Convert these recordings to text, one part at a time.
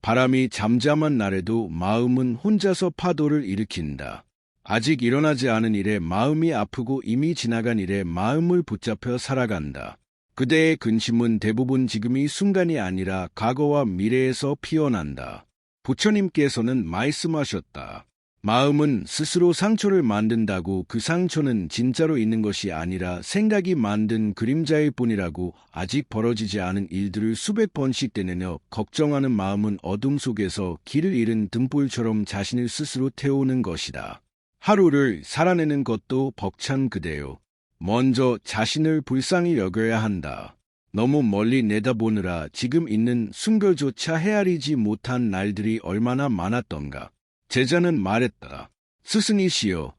바람이 잠잠한 날에도 마음은 혼자서 파도를 일으킨다. 아직 일어나지 않은 일에 마음이 아프고 이미 지나간 일에 마음을 붙잡혀 살아간다. 그대의 근심은 대부분 지금이 순간이 아니라 과거와 미래에서 피어난다. 부처님께서는 말씀하셨다. 마음은 스스로 상처를 만든다고 그 상처는 진짜로 있는 것이 아니라 생각이 만든 그림자일 뿐이라고. 아직 벌어지지 않은 일들을 수백 번씩 되뇌며 걱정하는 마음은 어둠 속에서 길을 잃은 등불처럼 자신을 스스로 태우는 것이다. 하루를 살아내는 것도 벅찬 그대요. 먼저 자신을 불쌍히 여겨야 한다. 너무 멀리 내다보느라 지금 있는 순결조차 헤아리지 못한 날들이 얼마나 많았던가. 제자는 말했다. 스승이시여,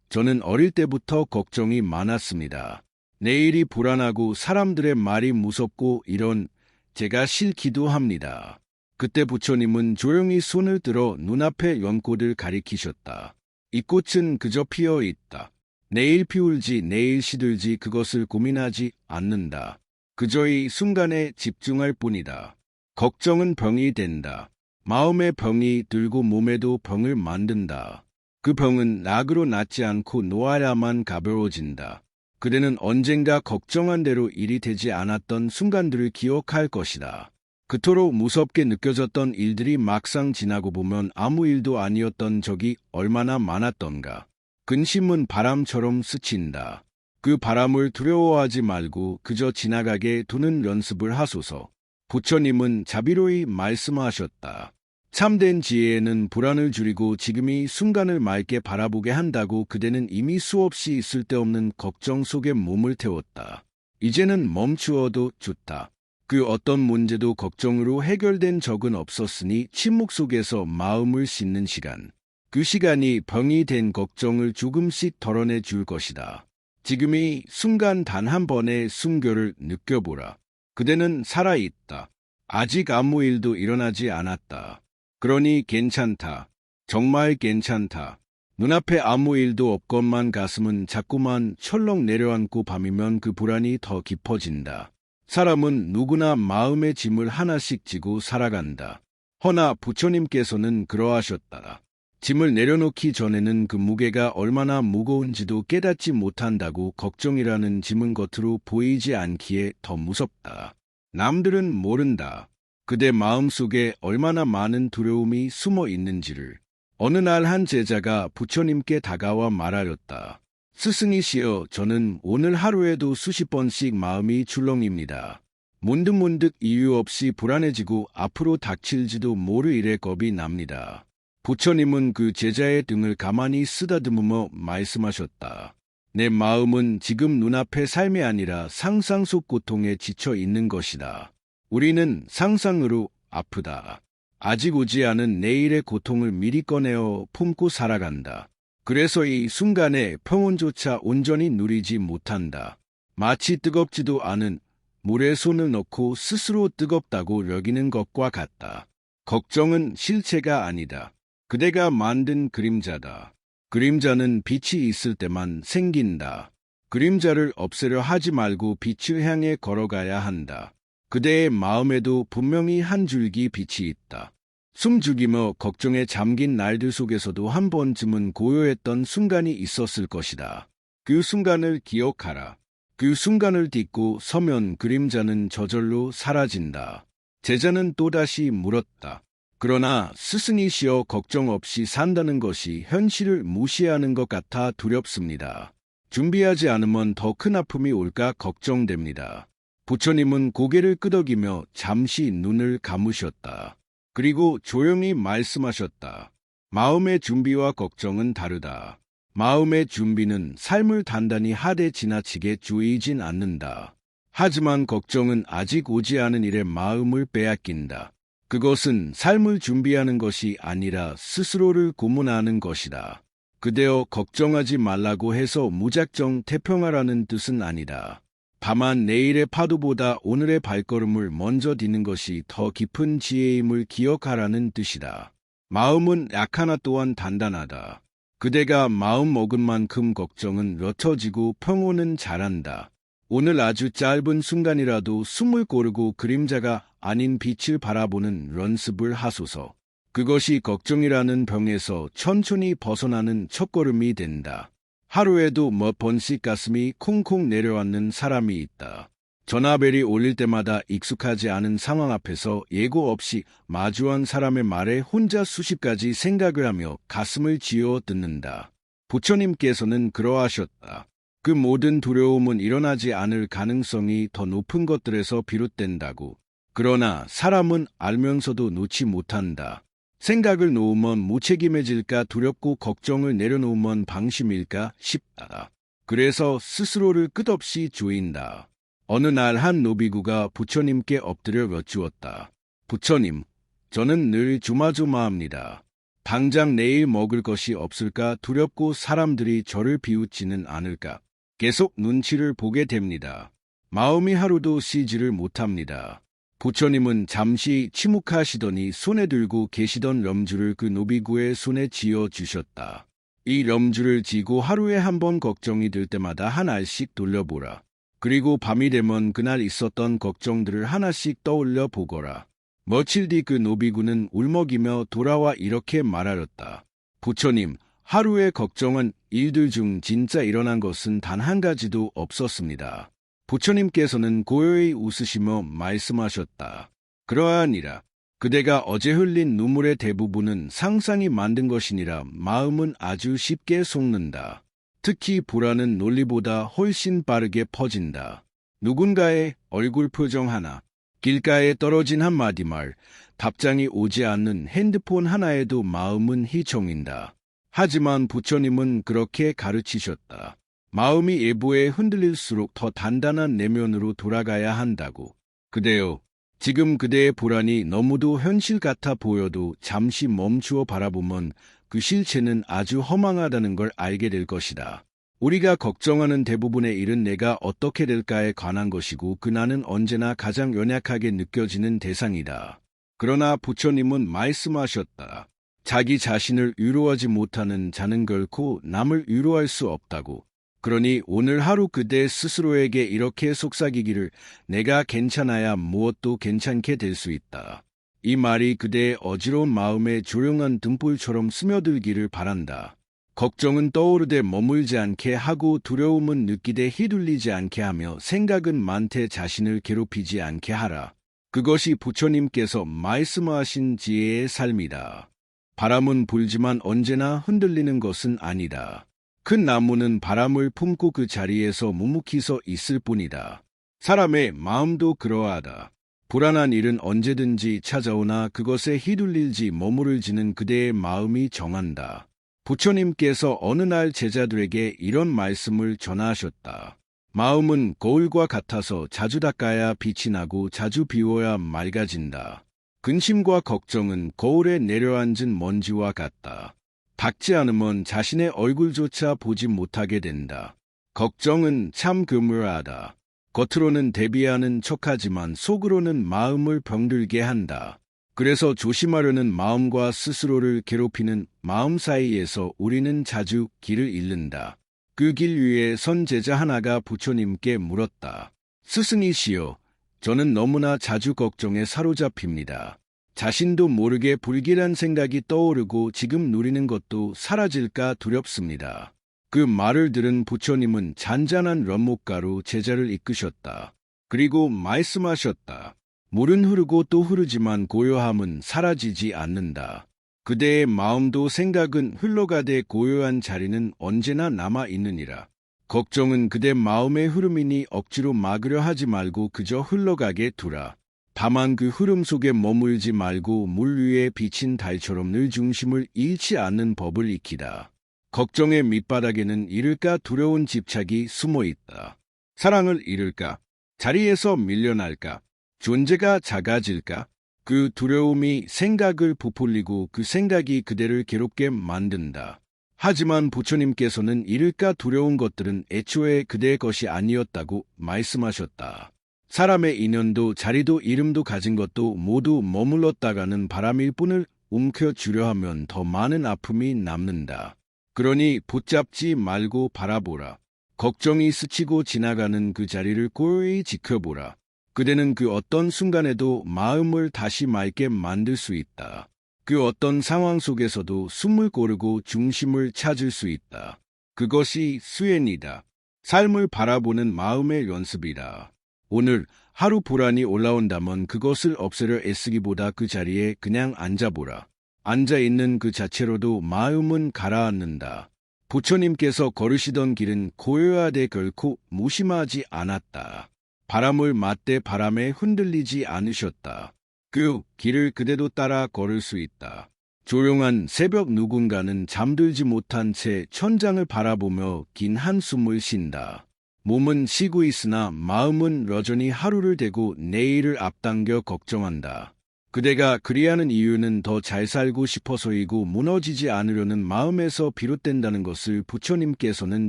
저는 어릴 때부터 걱정이 많았습니다. 내일이 불안하고 사람들의 말이 무섭고 이런 제가 싫기도 합니다. 그때 부처님은 조용히 손을 들어 눈앞의 연꽃을 가리키셨다. 이 꽃은 그저 피어 있다. 내일 피울지 내일 시들지 그것을 고민하지 않는다. 그저 이 순간에 집중할 뿐이다. 걱정은 병이 된다. 마음의 병이 들고 몸에도 병을 만든다. 그 병은 낙으로 낫지 않고 놓아야만 가벼워진다. 그대는 언젠가 걱정한 대로 일이 되지 않았던 순간들을 기억할 것이다. 그토록 무섭게 느껴졌던 일들이 막상 지나고 보면 아무 일도 아니었던 적이 얼마나 많았던가. 근심은 바람처럼 스친다. 그 바람을 두려워하지 말고 그저 지나가게 두는 연습을 하소서. 부처님은 자비로이 말씀하셨다. 참된 지혜에는 불안을 줄이고 지금이 순간을 맑게 바라보게 한다고. 그대는 이미 수없이 쓸데없는 걱정 속에 몸을 태웠다. 이제는 멈추어도 좋다. 그 어떤 문제도 걱정으로 해결된 적은 없었으니 침묵 속에서 마음을 씻는 시간. 그 시간이 병이 된 걱정을 조금씩 덜어내 줄 것이다. 지금이 순간 단 한 번의 순결을 느껴보라. 그대는 살아있다. 아직 아무 일도 일어나지 않았다. 그러니 괜찮다. 정말 괜찮다. 눈앞에 아무 일도 없건만 가슴은 자꾸만 철렁 내려앉고 밤이면 그 불안이 더 깊어진다. 사람은 누구나 마음의 짐을 하나씩 지고 살아간다. 허나 부처님께서는 그러하셨다. 짐을 내려놓기 전에는 그 무게가 얼마나 무거운지도 깨닫지 못한다고. 걱정이라는 짐은 겉으로 보이지 않기에 더 무섭다. 남들은 모른다. 그대 마음속에 얼마나 많은 두려움이 숨어 있는지를. 어느 날 한 제자가 부처님께 다가와 말하였다. 스승이시여, 저는 오늘 하루에도 수십 번씩 마음이 출렁입니다. 문득문득 이유 없이 불안해지고 앞으로 닥칠지도 모를 일에 겁이 납니다. 부처님은 그 제자의 등을 가만히 쓰다듬으며 말씀하셨다. 내 마음은 지금 눈앞의 삶이 아니라 상상 속 고통에 지쳐 있는 것이다. 우리는 상상으로 아프다. 아직 오지 않은 내일의 고통을 미리 꺼내어 품고 살아간다. 그래서 이 순간의 평온조차 온전히 누리지 못한다. 마치 뜨겁지도 않은 물에 손을 넣고 스스로 뜨겁다고 여기는 것과 같다. 걱정은 실체가 아니다. 그대가 만든 그림자다. 그림자는 빛이 있을 때만 생긴다. 그림자를 없애려 하지 말고 빛을 향해 걸어가야 한다. 그대의 마음에도 분명히 한 줄기 빛이 있다. 숨죽이며 걱정에 잠긴 날들 속에서도 한 번쯤은 고요했던 순간이 있었을 것이다. 그 순간을 기억하라. 그 순간을 딛고 서면 그림자는 저절로 사라진다. 제자는 또다시 물었다. 그러나 스승이시여, 걱정 없이 산다는 것이 현실을 무시하는 것 같아 두렵습니다. 준비하지 않으면 더 큰 아픔이 올까 걱정됩니다. 부처님은 고개를 끄덕이며 잠시 눈을 감으셨다. 그리고 조용히 말씀하셨다. 마음의 준비와 걱정은 다르다. 마음의 준비는 삶을 단단히 하되 지나치게 조이진 않는다. 하지만 걱정은 아직 오지 않은 일에 마음을 빼앗긴다. 그것은 삶을 준비하는 것이 아니라 스스로를 고문하는 것이다. 그대여, 걱정하지 말라고 해서 무작정 태평하라는 뜻은 아니다. 다만 내일의 파도보다 오늘의 발걸음을 먼저 디는 것이 더 깊은 지혜임을 기억하라는 뜻이다. 마음은 약하나 또한 단단하다. 그대가 마음 먹은 만큼 걱정은 옅어지고 평온은 자란다. 오늘 아주 짧은 순간이라도 숨을 고르고 그림자가 아닌 빛을 바라보는 연습을 하소서. 그것이 걱정이라는 병에서 천천히 벗어나는 첫걸음이 된다. 하루에도 몇 번씩 가슴이 쿵쿵 내려앉는 사람이 있다. 전화벨이 울릴 때마다 익숙하지 않은 상황 앞에서 예고 없이 마주한 사람의 말에 혼자 수십 가지 생각을 하며 가슴을 쥐어 듣는다. 부처님께서는 그러하셨다. 그 모든 두려움은 일어나지 않을 가능성이 더 높은 것들에서 비롯된다고. 그러나 사람은 알면서도 놓지 못한다. 생각을 놓으면 무책임해질까 두렵고 걱정을 내려놓으면 방심일까 싶다. 그래서 스스로를 끝없이 조인다. 어느 날 한 노비구가 부처님께 엎드려 여쭈었다. 부처님, 저는 늘 조마조마합니다. 당장 내일 먹을 것이 없을까 두렵고 사람들이 저를 비웃지는 않을까. 계속 눈치를 보게 됩니다. 마음이 하루도 쉬지를 못합니다. 부처님은 잠시 침묵하시더니 손에 들고 계시던 럼주를 그 노비구의 손에 쥐어 주셨다. 이 럼주를 쥐고 하루에 한 번 걱정이 들 때마다 한 알씩 돌려보라. 그리고 밤이 되면 그날 있었던 걱정들을 하나씩 떠올려 보거라. 며칠 뒤 그 노비구는 울먹이며 돌아와 이렇게 말하였다. 부처님, 하루의 걱정은 일들 중 진짜 일어난 것은 단 한 가지도 없었습니다. 부처님께서는 고요히 웃으시며 말씀하셨다. 그러하니라. 그대가 어제 흘린 눈물의 대부분은 상상이 만든 것이니라. 마음은 아주 쉽게 속는다. 특히 불안은 논리보다 훨씬 빠르게 퍼진다. 누군가의 얼굴 표정 하나, 길가에 떨어진 한마디 말, 답장이 오지 않는 핸드폰 하나에도 마음은 휘청인다. 하지만 부처님은 그렇게 가르치셨다. 마음이 일부에 흔들릴수록 더 단단한 내면으로 돌아가야 한다고. 그대여, 지금 그대의 불안이 너무도 현실 같아 보여도 잠시 멈추어 바라보면 그 실체는 아주 허망하다는 걸 알게 될 것이다. 우리가 걱정하는 대부분의 일은 내가 어떻게 될까에 관한 것이고 그 나는 언제나 가장 연약하게 느껴지는 대상이다. 그러나 부처님은 말씀하셨다. 자기 자신을 위로하지 못하는 자는 결코 남을 위로할 수 없다고. 그러니 오늘 하루 그대 스스로에게 이렇게 속삭이기를 내가 괜찮아야 무엇도 괜찮게 될 수 있다. 이 말이 그대의 어지러운 마음에 조용한 등불처럼 스며들기를 바란다. 걱정은 떠오르되 머물지 않게 하고 두려움은 느끼되 휘둘리지 않게 하며 생각은 많되 자신을 괴롭히지 않게 하라. 그것이 부처님께서 말씀하신 지혜의 삶이다. 바람은 불지만 언제나 흔들리는 것은 아니다. 큰 나무는 바람을 품고 그 자리에서 묵묵히 서 있을 뿐이다. 사람의 마음도 그러하다. 불안한 일은 언제든지 찾아오나 그것에 휘둘릴지 머무를지는 그대의 마음이 정한다. 부처님께서 어느 날 제자들에게 이런 말씀을 전하셨다. 마음은 거울과 같아서 자주 닦아야 빛이 나고 자주 비워야 맑아진다. 근심과 걱정은 거울에 내려앉은 먼지와 같다. 닦지 않으면 자신의 얼굴조차 보지 못하게 된다. 걱정은 참 그물하다. 겉으로는 대비하는 척하지만 속으로는 마음을 병들게 한다. 그래서 조심하려는 마음과 스스로를 괴롭히는 마음 사이에서 우리는 자주 길을 잃는다. 그 길 위에 선 제자 하나가 부처님께 물었다. 스승이시여, 저는 너무나 자주 걱정에 사로잡힙니다. 자신도 모르게 불길한 생각이 떠오르고 지금 누리는 것도 사라질까 두렵습니다. 그 말을 들은 부처님은 잔잔한 런목가로 제자를 이끄셨다. 그리고 말씀하셨다. 물은 흐르고 또 흐르지만 고요함은 사라지지 않는다. 그대의 마음도 생각은 흘러가되 고요한 자리는 언제나 남아있느니라. 걱정은 그대 마음의 흐름이니 억지로 막으려 하지 말고 그저 흘러가게 두라. 다만 그 흐름 속에 머물지 말고 물 위에 비친 달처럼 늘 중심을 잃지 않는 법을 익히다. 걱정의 밑바닥에는 잃을까 두려운 집착이 숨어 있다. 사랑을 잃을까? 자리에서 밀려날까? 존재가 작아질까? 그 두려움이 생각을 부풀리고 그 생각이 그대를 괴롭게 만든다. 하지만 부처님께서는 잃을까 두려운 것들은 애초에 그대의 것이 아니었다고 말씀하셨다. 사람의 인연도 자리도 이름도 가진 것도 모두 머물렀다가는 바람일 뿐을 움켜쥐려 하면 더 많은 아픔이 남는다. 그러니 붙잡지 말고 바라보라. 걱정이 스치고 지나가는 그 자리를 고요히 지켜보라. 그대는 그 어떤 순간에도 마음을 다시 맑게 만들 수 있다. 그 어떤 상황 속에서도 숨을 고르고 중심을 찾을 수 있다. 그것이 수행이다. 삶을 바라보는 마음의 연습이다. 오늘 하루 불안이 올라온다면 그것을 없애려 애쓰기보다 그 자리에 그냥 앉아보라. 앉아있는 그 자체로도 마음은 가라앉는다. 부처님께서 걸으시던 길은 고요하되 결코 무심하지 않았다. 바람을 맞대 바람에 흔들리지 않으셨다. 그 길을 그대도 따라 걸을 수 있다. 조용한 새벽 누군가는 잠들지 못한 채 천장을 바라보며 긴 한숨을 쉰다. 몸은 쉬고 있으나 마음은 여전히 하루를 대고 내일을 앞당겨 걱정한다. 그대가 그리하는 이유는 더 잘 살고 싶어서이고 무너지지 않으려는 마음에서 비롯된다는 것을 부처님께서는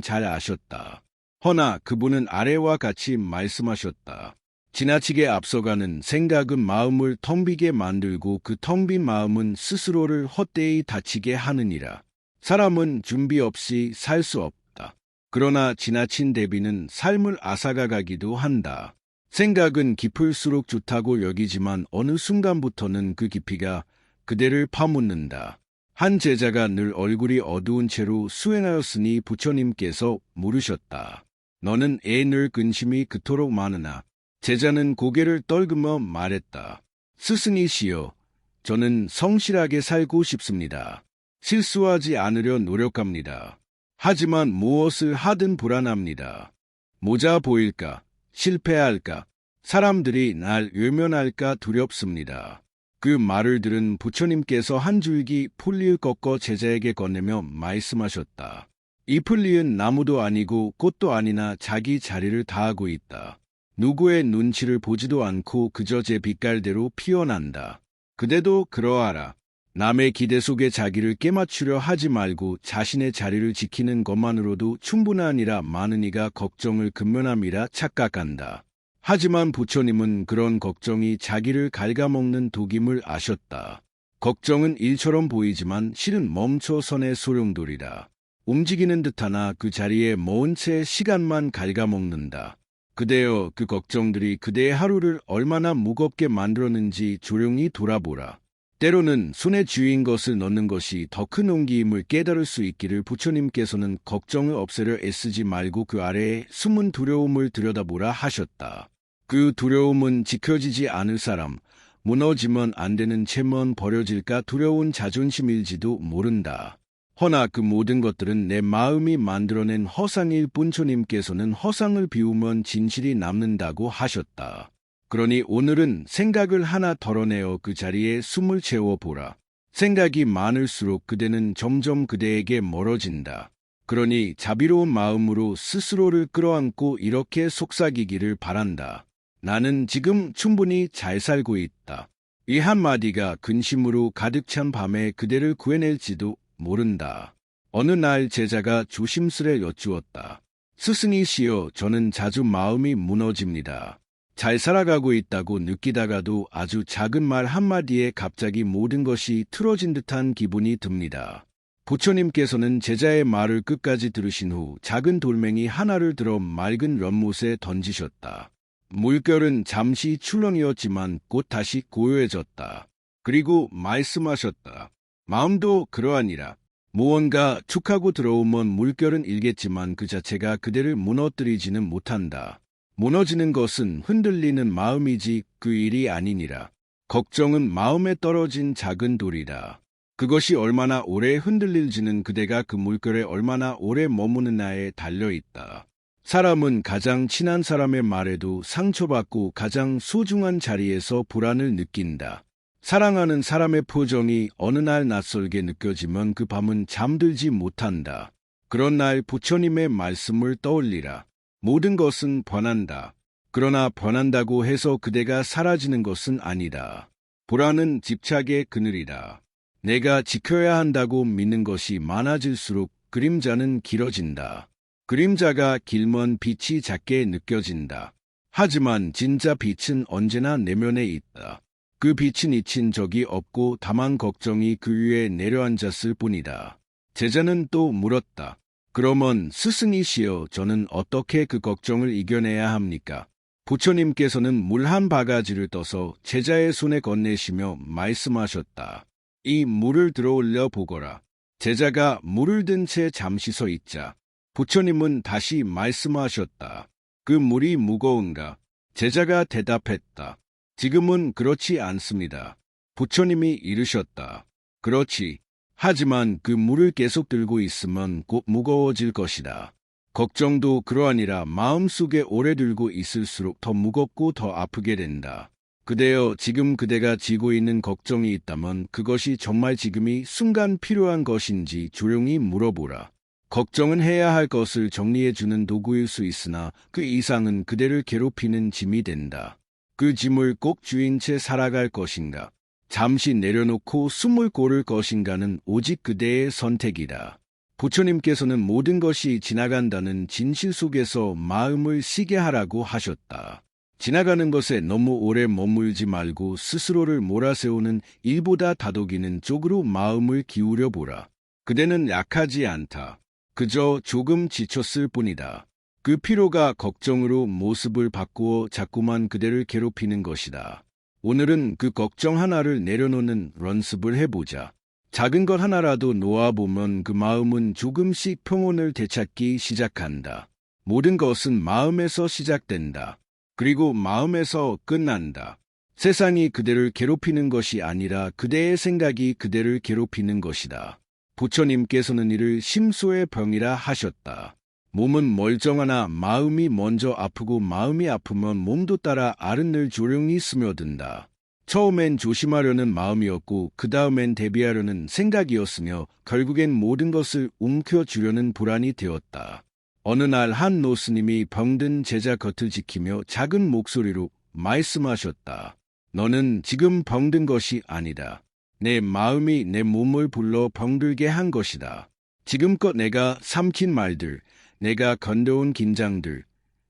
잘 아셨다. 허나 그분은 아래와 같이 말씀하셨다. 지나치게 앞서가는 생각은 마음을 텅 비게 만들고 그 텅 빈 마음은 스스로를 헛되이 다치게 하느니라. 사람은 준비 없이 살 수 없다. 그러나 지나친 대비는 삶을 앗아가기도 한다. 생각은 깊을수록 좋다고 여기지만 어느 순간부터는 그 깊이가 그대를 파묻는다. 한 제자가 늘 얼굴이 어두운 채로 수행하였으니 부처님께서 물으셨다. 너는 늘 근심이 그토록 많으나? 제자는 고개를 떨구며 말했다. 스승이시여, 저는 성실하게 살고 싶습니다. 실수하지 않으려 노력합니다. 하지만 무엇을 하든 불안합니다. 모자 보일까? 실패할까? 사람들이 날 외면할까 두렵습니다. 그 말을 들은 부처님께서 한 줄기 풀리를 꺾어 제자에게 건네며 말씀하셨다. 이 풀리는 나무도 아니고 꽃도 아니나 자기 자리를 다하고 있다. 누구의 눈치를 보지도 않고 그저 제 빛깔대로 피어난다. 그대도 그러하라. 남의 기대 속에 자기를 깨맞추려 하지 말고 자신의 자리를 지키는 것만으로도 충분하니라. 많은 이가 걱정을 근면함이라 착각한다. 하지만 부처님은 그런 걱정이 자기를 갉아먹는 독임을 아셨다. 걱정은 일처럼 보이지만 실은 멈춰선의 소용돌이다. 움직이는 듯하나 그 자리에 머문 채 시간만 갉아먹는다. 그대여, 그 걱정들이 그대의 하루를 얼마나 무겁게 만들었는지 조용히 돌아보라. 때로는 손에 쥐인 것을 넣는 것이 더 큰 온기임을 깨달을 수 있기를 부처님께서는 걱정을 없애려 애쓰지 말고 그 아래에 숨은 두려움을 들여다보라 하셨다. 그 두려움은 지켜지지 않을 사람, 무너지면 안 되는 채먼 버려질까 두려운 자존심일지도 모른다. 허나 그 모든 것들은 내 마음이 만들어낸 허상일 뿐. 부처님께서는 허상을 비우면 진실이 남는다고 하셨다. 그러니 오늘은 생각을 하나 덜어내어 그 자리에 숨을 채워보라. 생각이 많을수록 그대는 점점 그대에게 멀어진다. 그러니 자비로운 마음으로 스스로를 끌어안고 이렇게 속삭이기를 바란다. 나는 지금 충분히 잘 살고 있다. 이 한마디가 근심으로 가득 찬 밤에 그대를 구해낼지도 모른다. 어느 날 제자가 조심스레 여쭈었다. 스승이시여, 저는 자주 마음이 무너집니다. 잘 살아가고 있다고 느끼다가도 아주 작은 말 한마디에 갑자기 모든 것이 틀어진 듯한 기분이 듭니다. 부처님께서는 제자의 말을 끝까지 들으신 후 작은 돌멩이 하나를 들어 맑은 연못에 던지셨다. 물결은 잠시 출렁이었지만 곧 다시 고요해졌다. 그리고 말씀하셨다. 마음도 그러하니라. 무언가 툭하고 들어오면 물결은 일겠지만 그 자체가 그대를 무너뜨리지는 못한다. 무너지는 것은 흔들리는 마음이지 그 일이 아니니라. 걱정은 마음에 떨어진 작은 돌이다. 그것이 얼마나 오래 흔들릴지는 그대가 그 물결에 얼마나 오래 머무느냐에 달려있다. 사람은 가장 친한 사람의 말에도 상처받고 가장 소중한 자리에서 불안을 느낀다. 사랑하는 사람의 표정이 어느 날 낯설게 느껴지면 그 밤은 잠들지 못한다. 그런 날 부처님의 말씀을 떠올리라. 모든 것은 변한다. 그러나 변한다고 해서 그대가 사라지는 것은 아니다. 불안은 집착의 그늘이다. 내가 지켜야 한다고 믿는 것이 많아질수록 그림자는 길어진다. 그림자가 길면 빛이 작게 느껴진다. 하지만 진짜 빛은 언제나 내면에 있다. 그 빛은 잊힌 적이 없고 다만 걱정이 그 위에 내려앉았을 뿐이다. 제자는 또 물었다. 그러면 스승이시여, 저는 어떻게 그 걱정을 이겨내야 합니까? 부처님께서는 물 한 바가지를 떠서 제자의 손에 건네시며 말씀하셨다. 이 물을 들어올려 보거라. 제자가 물을 든 채 잠시 서 있자 부처님은 다시 말씀하셨다. 그 물이 무거운가? 제자가 대답했다. 지금은 그렇지 않습니다. 부처님이 이르셨다. 그렇지. 하지만 그 물을 계속 들고 있으면 곧 무거워질 것이다. 걱정도 그러하니라. 마음속에 오래 들고 있을수록 더 무겁고 더 아프게 된다. 그대여, 지금 그대가 지고 있는 걱정이 있다면 그것이 정말 지금이 순간 필요한 것인지 조용히 물어보라. 걱정은 해야 할 것을 정리해주는 도구일 수 있으나 그 이상은 그대를 괴롭히는 짐이 된다. 그 짐을 꼭 쥐인 채 살아갈 것인가? 잠시 내려놓고 숨을 고를 것인가는 오직 그대의 선택이다. 부처님께서는 모든 것이 지나간다는 진실 속에서 마음을 쉬게 하라고 하셨다. 지나가는 것에 너무 오래 머물지 말고 스스로를 몰아세우는 일보다 다독이는 쪽으로 마음을 기울여 보라. 그대는 약하지 않다. 그저 조금 지쳤을 뿐이다. 그 피로가 걱정으로 모습을 바꾸어 자꾸만 그대를 괴롭히는 것이다. 오늘은 그 걱정 하나를 내려놓는 연습을 해보자. 작은 것 하나라도 놓아보면 그 마음은 조금씩 평온을 되찾기 시작한다. 모든 것은 마음에서 시작된다. 그리고 마음에서 끝난다. 세상이 그대를 괴롭히는 것이 아니라 그대의 생각이 그대를 괴롭히는 것이다. 부처님께서는 이를 심소의 병이라 하셨다. 몸은 멀쩡하나 마음이 먼저 아프고 마음이 아프면 몸도 따라 앓은 조용히 스며든다. 처음엔 조심하려는 마음이었고 그 다음엔 대비하려는 생각이었으며 결국엔 모든 것을 움켜쥐려는 불안이 되었다. 어느 날 한 노스님이 병든 제자 곁을 지키며 작은 목소리로 말씀하셨다. 너는 지금 병든 것이 아니다. 내 마음이 내 몸을 불러 병들게 한 것이다. 지금껏 내가 삼킨 말들, 내가 건너온 긴장들,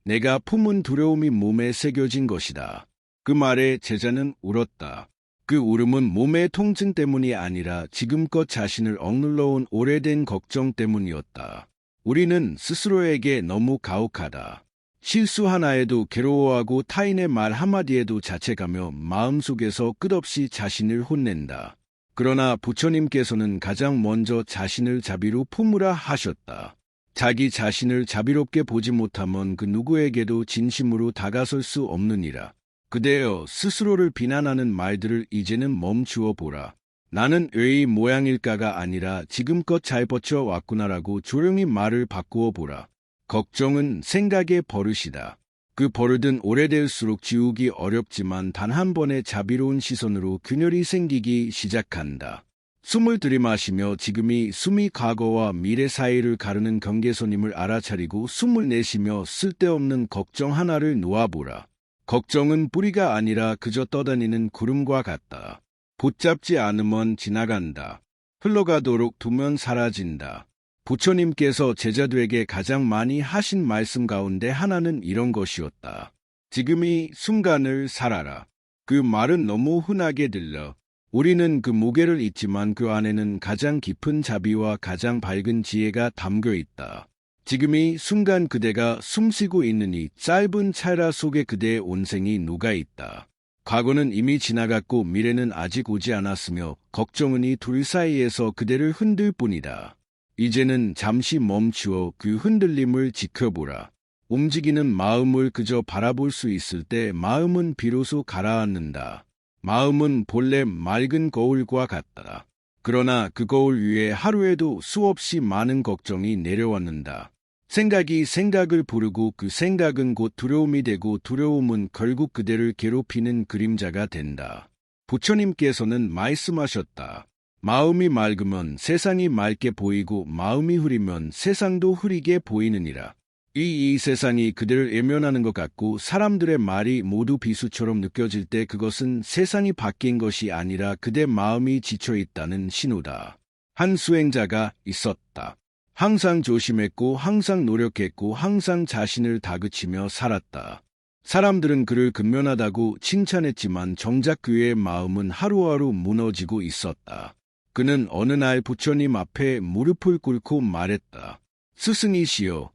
내가 품은 두려움이 몸에 새겨진 것이다. 그 말에 제자는 울었다. 그 울음은 몸의 통증 때문이 아니라 지금껏 자신을 억눌러온 오래된 걱정 때문이었다. 우리는 스스로에게 너무 가혹하다. 실수 하나에도 괴로워하고 타인의 말 한마디에도 자책하며 마음속에서 끝없이 자신을 혼낸다. 그러나 부처님께서는 가장 먼저 자신을 자비로 품으라 하셨다. 자기 자신을 자비롭게 보지 못하면 그 누구에게도 진심으로 다가설 수 없느니라. 그대여, 스스로를 비난하는 말들을 이제는 멈추어 보라. 나는 왜 이 모양일까가 아니라 지금껏 잘 버텨왔구나라고 조용히 말을 바꾸어 보라. 걱정은 생각의 버릇이다. 그 버릇은 오래될수록 지우기 어렵지만 단 한 번의 자비로운 시선으로 균열이 생기기 시작한다. 숨을 들이마시며 지금이 숨이 과거와 미래 사이를 가르는 경계선임을 알아차리고 숨을 내쉬며 쓸데없는 걱정 하나를 놓아보라. 걱정은 뿌리가 아니라 그저 떠다니는 구름과 같다. 붙잡지 않으면 지나간다. 흘러가도록 두면 사라진다. 부처님께서 제자들에게 가장 많이 하신 말씀 가운데 하나는 이런 것이었다. 지금이 순간을 살아라. 그 말은 너무 흔하게 들려. 우리는 그 무게를 잊지만 그 안에는 가장 깊은 자비와 가장 밝은 지혜가 담겨 있다. 지금이 순간 그대가 숨쉬고 있는 이 짧은 찰나 속에 그대의 온생이 녹아 있다. 과거는 이미 지나갔고 미래는 아직 오지 않았으며 걱정은 이 둘 사이에서 그대를 흔들 뿐이다. 이제는 잠시 멈추어 그 흔들림을 지켜보라. 움직이는 마음을 그저 바라볼 수 있을 때 마음은 비로소 가라앉는다. 마음은 본래 맑은 거울과 같다. 그러나 그 거울 위에 하루에도 수없이 많은 걱정이 내려왔는다. 생각이 생각을 부르고 그 생각은 곧 두려움이 되고 두려움은 결국 그대를 괴롭히는 그림자가 된다. 부처님께서는 말씀하셨다. 마음이 맑으면 세상이 맑게 보이고 마음이 흐리면 세상도 흐리게 보이느니라. 이 세상이 그대를 외면하는 것 같고 사람들의 말이 모두 비수처럼 느껴질 때 그것은 세상이 바뀐 것이 아니라 그대 마음이 지쳐있다는 신호다. 한 수행자가 있었다. 항상 조심했고 항상 노력했고 항상 자신을 다그치며 살았다. 사람들은 그를 근면하다고 칭찬했지만 정작 그의 마음은 하루하루 무너지고 있었다. 그는 어느 날 부처님 앞에 무릎을 꿇고 말했다. 스승이시여,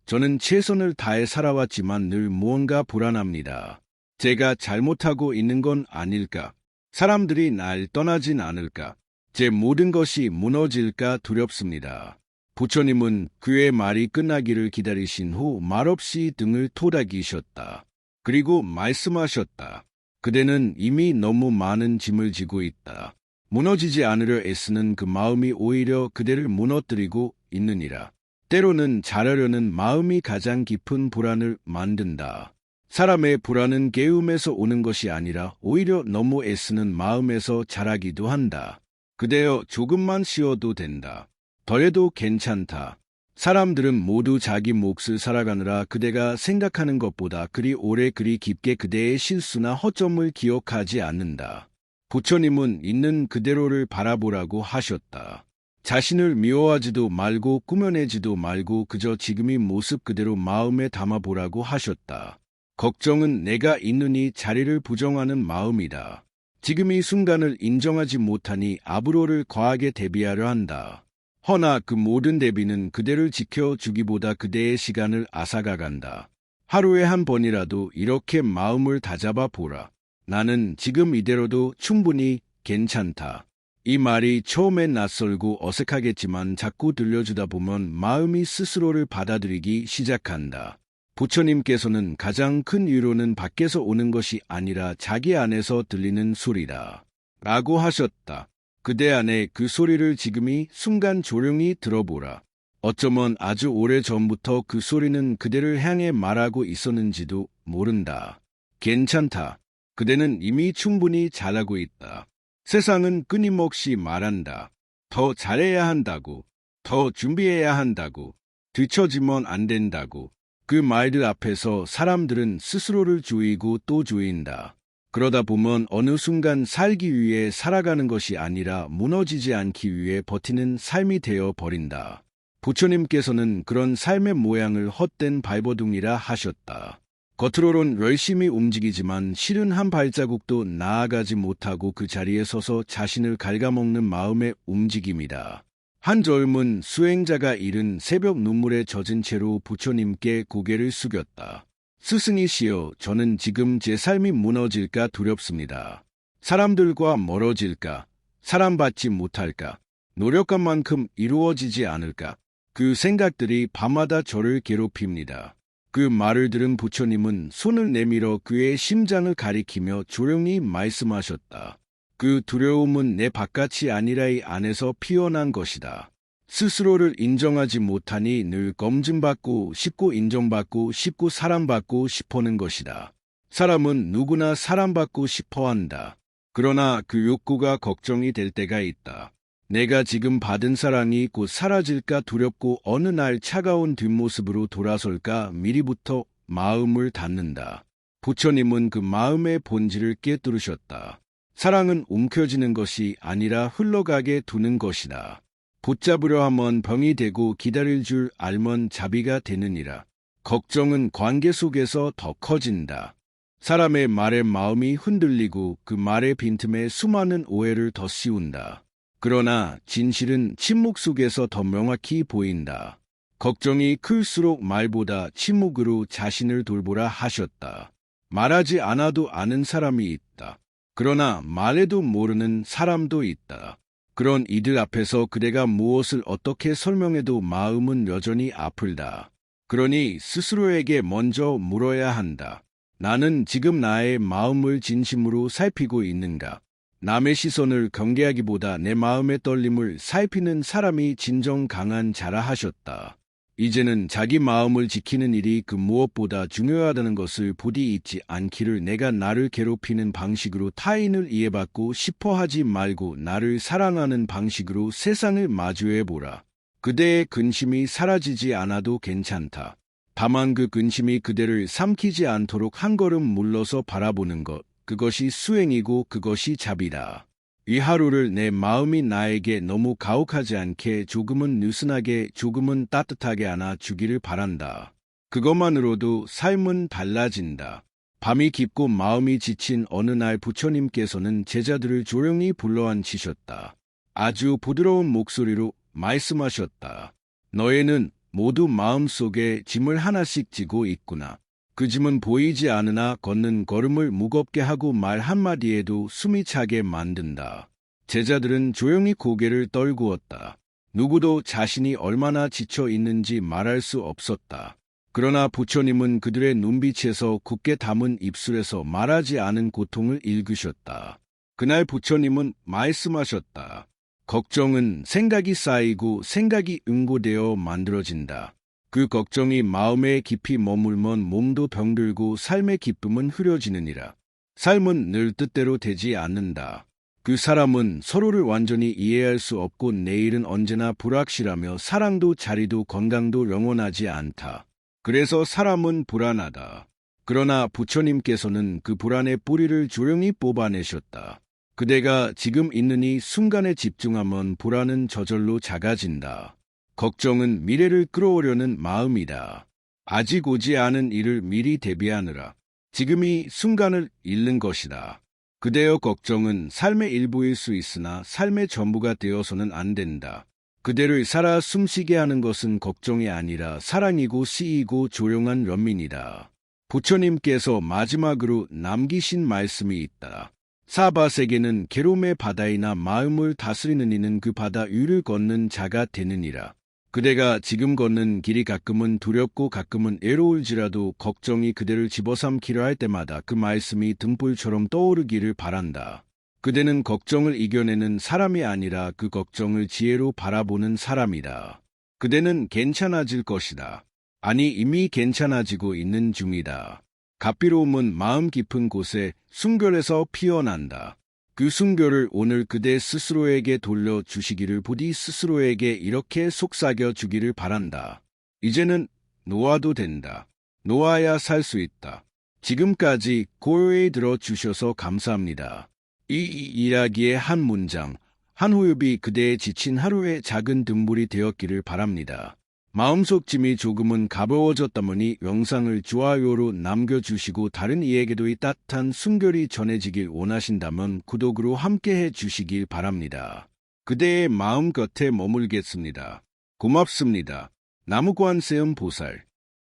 저는 최선을 다해 살아왔지만 늘 무언가 불안합니다. 제가 잘못하고 있는 건 아닐까? 사람들이 날 떠나진 않을까? 제 모든 것이 무너질까 두렵습니다. 부처님은 그의 말이 끝나기를 기다리신 후 말없이 등을 토닥이셨다. 그리고 말씀하셨다. 그대는 이미 너무 많은 짐을 지고 있다. 무너지지 않으려 애쓰는 그 마음이 오히려 그대를 무너뜨리고 있느니라. 때로는 잘하려는 마음이 가장 깊은 불안을 만든다. 사람의 불안은 깨움에서 오는 것이 아니라 오히려 너무 애쓰는 마음에서 자라기도 한다. 그대여 조금만 쉬어도 된다. 덜해도 괜찮다. 사람들은 모두 자기 몫을 살아가느라 그대가 생각하는 것보다 그리 오래 그리 깊게 그대의 실수나 허점을 기억하지 않는다. 부처님은 있는 그대로를 바라보라고 하셨다. 자신을 미워하지도 말고 꾸며내지도 말고 그저 지금의 모습 그대로 마음에 담아보라고 하셨다. 걱정은 내가 있느니 자리를 부정하는 마음이다. 지금 이 순간을 인정하지 못하니 앞으로를 과하게 대비하려 한다. 허나 그 모든 대비는 그대를 지켜주기보다 그대의 시간을 앗아가간다. 하루에 한 번이라도 이렇게 마음을 다잡아 보라. 나는 지금 이대로도 충분히 괜찮다. 이 말이 처음엔 낯설고 어색하겠지만 자꾸 들려주다 보면 마음이 스스로를 받아들이기 시작한다. 부처님께서는 가장 큰 위로는 밖에서 오는 것이 아니라 자기 안에서 들리는 소리다. 라고 하셨다. 그대 안에 그 소리를 지금이 순간 조용히 들어보라. 어쩌면 아주 오래 전부터 그 소리는 그대를 향해 말하고 있었는지도 모른다. 괜찮다. 그대는 이미 충분히 잘하고 있다. 세상은 끊임없이 말한다. 더 잘해야 한다고. 더 준비해야 한다고. 뒤처지면 안 된다고. 그 말들 앞에서 사람들은 스스로를 조이고 또 조인다. 그러다 보면 어느 순간 살기 위해 살아가는 것이 아니라 무너지지 않기 위해 버티는 삶이 되어 버린다. 부처님께서는 그런 삶의 모양을 헛된 발버둥이라 하셨다. 겉으로는 열심히 움직이지만 실은 한 발자국도 나아가지 못하고 그 자리에 서서 자신을 갉아먹는 마음의 움직임이다. 한 젊은 수행자가 이른 새벽 눈물에 젖은 채로 부처님께 고개를 숙였다. 스승이시여, 저는 지금 제 삶이 무너질까 두렵습니다. 사람들과 멀어질까? 사랑받지 못할까? 노력한 만큼 이루어지지 않을까? 그 생각들이 밤마다 저를 괴롭힙니다. 그 말을 들은 부처님은 손을 내밀어 그의 심장을 가리키며 조용히 말씀하셨다. 그 두려움은 내 바깥이 아니라 이 안에서 피어난 것이다. 스스로를 인정하지 못하니 늘 검증받고 싶고 인정받고 싶고 사랑받고 싶어하는 것이다. 사람은 누구나 사랑받고 싶어한다. 그러나 그 욕구가 걱정이 될 때가 있다. 내가 지금 받은 사랑이 곧 사라질까 두렵고 어느 날 차가운 뒷모습으로 돌아설까 미리부터 마음을 닫는다. 부처님은 그 마음의 본질을 꿰뚫으셨다. 사랑은 움켜쥐는 것이 아니라 흘러가게 두는 것이다. 붙잡으려 하면 병이 되고 기다릴 줄 알면 자비가 되느니라. 걱정은 관계 속에서 더 커진다. 사람의 말에 마음이 흔들리고 그 말의 빈틈에 수많은 오해를 더 씌운다. 그러나 진실은 침묵 속에서 더 명확히 보인다. 걱정이 클수록 말보다 침묵으로 자신을 돌보라 하셨다. 말하지 않아도 아는 사람이 있다. 그러나 말해도 모르는 사람도 있다. 그런 이들 앞에서 그대가 무엇을 어떻게 설명해도 마음은 여전히 아플다. 그러니 스스로에게 먼저 물어야 한다. 나는 지금 나의 마음을 진심으로 살피고 있는가? 남의 시선을 경계하기보다 내 마음의 떨림을 살피는 사람이 진정 강한 자라 하셨다. 이제는 자기 마음을 지키는 일이 그 무엇보다 중요하다는 것을 부디 잊지 않기를. 내가 나를 괴롭히는 방식으로 타인을 이해받고 싶어 하지 말고 나를 사랑하는 방식으로 세상을 마주해보라. 그대의 근심이 사라지지 않아도 괜찮다. 다만 그 근심이 그대를 삼키지 않도록 한 걸음 물러서 바라보는 것, 그것이 수행이고 그것이 자비다. 이 하루를 내 마음이 나에게 너무 가혹하지 않게 조금은 느슨하게 조금은 따뜻하게 안아주기를 바란다. 그것만으로도 삶은 달라진다. 밤이 깊고 마음이 지친 어느 날 부처님께서는 제자들을 조용히 불러앉히셨다. 아주 부드러운 목소리로 말씀하셨다. 너희는 모두 마음속에 짐을 하나씩 지고 있구나. 그 짐은 보이지 않으나 걷는 걸음을 무겁게 하고 말 한마디에도 숨이 차게 만든다. 제자들은 조용히 고개를 떨구었다. 누구도 자신이 얼마나 지쳐 있는지 말할 수 없었다. 그러나 부처님은 그들의 눈빛에서 굳게 담은 입술에서 말하지 않은 고통을 읽으셨다. 그날 부처님은 말씀하셨다. 걱정은 생각이 쌓이고 생각이 응고되어 만들어진다. 그 걱정이 마음에 깊이 머물면 몸도 병들고 삶의 기쁨은 흐려지느니라. 삶은 늘 뜻대로 되지 않는다. 그 사람은 서로를 완전히 이해할 수 없고 내일은 언제나 불확실하며 사랑도 자리도 건강도 영원하지 않다. 그래서 사람은 불안하다. 그러나 부처님께서는 그 불안의 뿌리를 조용히 뽑아내셨다. 그대가 지금 있는 이 순간에 집중하면 불안은 저절로 작아진다. 걱정은 미래를 끌어오려는 마음이다. 아직 오지 않은 일을 미리 대비하느라. 지금이 순간을 잃는 것이다. 그대여 걱정은 삶의 일부일 수 있으나 삶의 전부가 되어서는 안 된다. 그대를 살아 숨쉬게 하는 것은 걱정이 아니라 사랑이고 시이고 조용한 연민이다. 부처님께서 마지막으로 남기신 말씀이 있다. 사바세계는 괴로움의 바다이나 마음을 다스리는 이는 그 바다 위를 걷는 자가 되느니라. 그대가 지금 걷는 길이 가끔은 두렵고 가끔은 애로울지라도 걱정이 그대를 집어삼키려 할 때마다 그 말씀이 등불처럼 떠오르기를 바란다. 그대는 걱정을 이겨내는 사람이 아니라 그 걱정을 지혜로 바라보는 사람이다. 그대는 괜찮아질 것이다. 아니 이미 괜찮아지고 있는 중이다. 갑비로움은 마음 깊은 곳에 순결에서 피어난다. 그 순결을 오늘 그대 스스로에게 돌려주시기를 부디 스스로에게 이렇게 속삭여 주기를 바란다. 이제는 놓아도 된다. 놓아야 살 수 있다. 지금까지 고요히 들어주셔서 감사합니다. 이 이야기의 한 문장, 한 호흡이 그대의 지친 하루의 작은 등불이 되었기를 바랍니다. 마음속 짐이 조금은 가벼워졌다머니 영상을 좋아요로 남겨주시고 다른 이에게도 이 따뜻한 순결이 전해지길 원하신다면 구독으로 함께해 주시길 바랍니다. 그대의 마음 곁에 머물겠습니다. 고맙습니다. 나무관세음 보살.